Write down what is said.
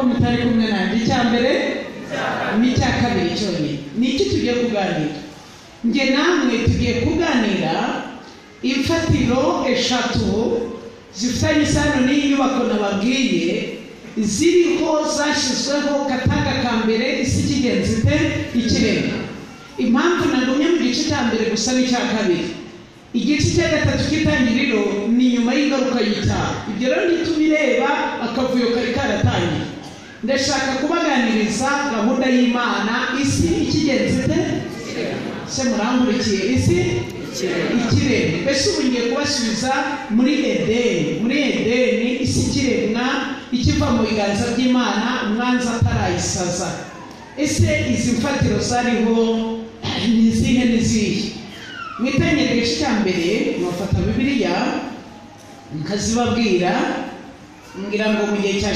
ko mutari kumwe nanjye. Icya mbere n'icya kabiri cyonyine ni iki tugiye kuganira. Nge namwe tugiye kuganira imfatiro eshatu zifitanye isano n'inyubako nababwiye ziriho zashyizweho katanga ka mbere isi kigenzi te ikirenga. Impamvu nagumye mu gice cya mbere gusa n'icya kabiri. Igice cya gatatu cy'itangiriro ni nyuma y'ingaruka y'icyaha. Ibyo rero ntitubireba akavuyo kari karatangiye. Ndashaka kubaganiriza gahunda y'Imana isi ikigenzi te se murangurikiye isi ikiremwa. Mbese ubu ngiye kubasubiza muri Edeni isi ikiremwa ikiva mu biganza by'Imana umwanzi atarayisaza. Ese izi mfatiro zariho ni izihe n'izihe? Mwitangiriro igice cya mbere mwafata Bibiliya nkazibabwira ngira ngo mu gihe cya